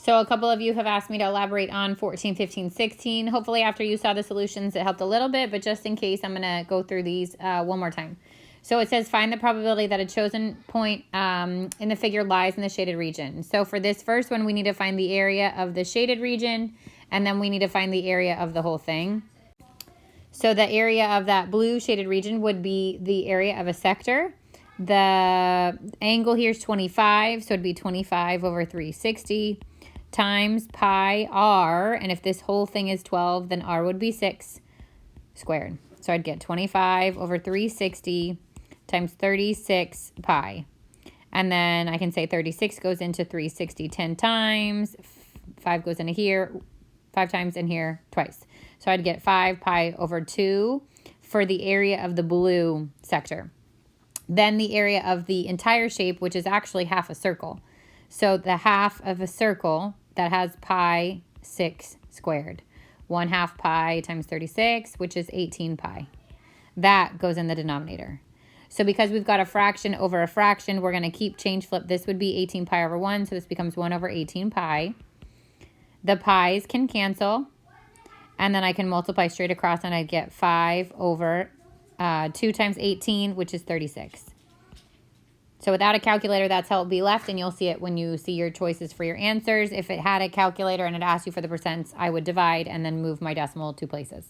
So a couple of you have asked me to elaborate on 14, 15, 16. Hopefully after you saw the solutions, it helped a little bit, but just in case, I'm going to go through these one more time. So it says, find the probability that a chosen point in the figure lies in the shaded region. So for this first one, we need to find the area of the shaded region, and then we need to find the area of the whole thing. So the area of that blue shaded region would be the area of a sector. The angle here is 25, so it'd be 25 over 360 times pi r, and if this whole thing is 12, then r would be 6 squared. So I'd get 25 over 360 times 36 pi. And then I can say 36 goes into 360 10 times, 5 goes into here 5 times, and here twice. So I'd get 5 pi over 2 for the area of the blue sector. Then the area of the entire shape, which is actually half a circle. So the half of a circle that has pi 6 squared. 1/2 pi times 36, which is 18 pi. That goes in the denominator. So because we've got a fraction over a fraction, we're going to keep change flip. This would be 18 pi over 1, so this becomes 1 over 18 pi. The pi's can cancel, and then I can multiply straight across, and I'd get 5 over 2 times 18, which is 36. So without a calculator, that's how it'll be left, and you'll see it when you see your choices for your answers. If it had a calculator and it asked you for the percents, I would divide and then move my decimal 2 places.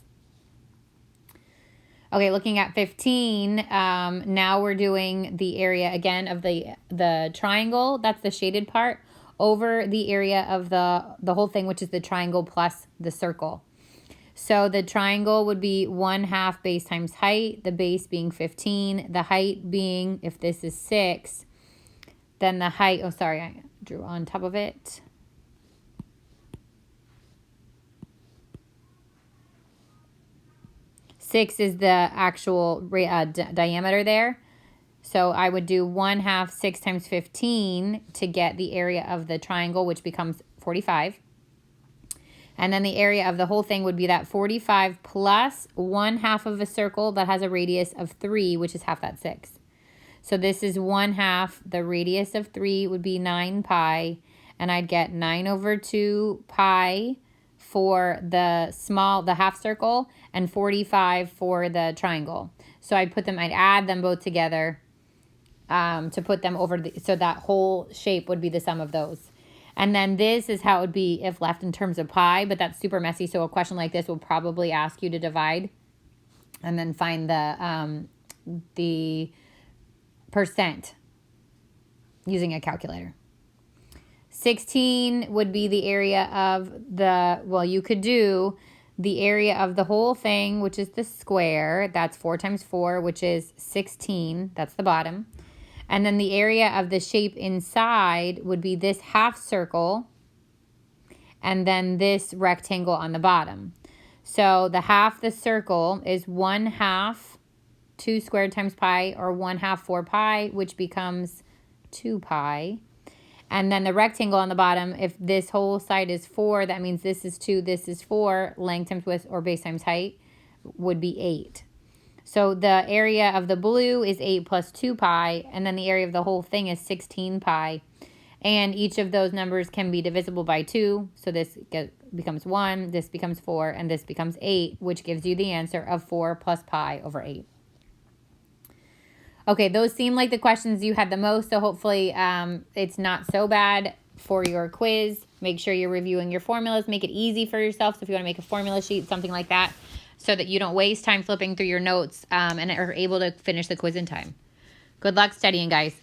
Okay, looking at 15, now we're doing the area again of the triangle, that's the shaded part, over the area of the whole thing, which is the triangle plus the circle. So the triangle would be 1/2 base times height, the base being 15, the height being, if this is 6, then the height, oh sorry, I drew on top of it. Six is the actual diameter there. So I would do 1/2 6 times 15 to get the area of the triangle, which becomes 45. And then the area of the whole thing would be that 45 plus 1/2 of a circle that has a radius of 3, which is half that 6. So this is 1/2. The radius of 3 would be 9 pi. And I'd get 9 over 2 pi for the half circle, and 45 for the triangle. So I'd add them both together to put them over, so that whole shape would be the sum of those. And then this is how it would be if left in terms of pi, but that's super messy. So a question like this will probably ask you to divide and then find the percent using a calculator. 16 would be the area of you could do the area of the whole thing, which is the square. That's 4 times 4, which is 16. That's the bottom. And then the area of the shape inside would be this half circle and then this rectangle on the bottom. So the half the circle is 1/2 2 squared times pi, or 1/2 4 pi, which becomes 2 pi. And then the rectangle on the bottom, if this whole side is 4, that means this is 2, this is 4, length times width, or base times height, would be 8. So the area of the blue is 8 plus 2 pi, and then the area of the whole thing is 16 pi. And each of those numbers can be divisible by 2, so this becomes 1, this becomes 4, and this becomes 8, which gives you the answer of 4 plus pi over 8. Okay, those seem like the questions you had the most, so hopefully it's not so bad for your quiz. Make sure you're reviewing your formulas. Make it easy for yourself. So if you want to make a formula sheet, something like that, so that you don't waste time flipping through your notes and are able to finish the quiz in time. Good luck studying, guys.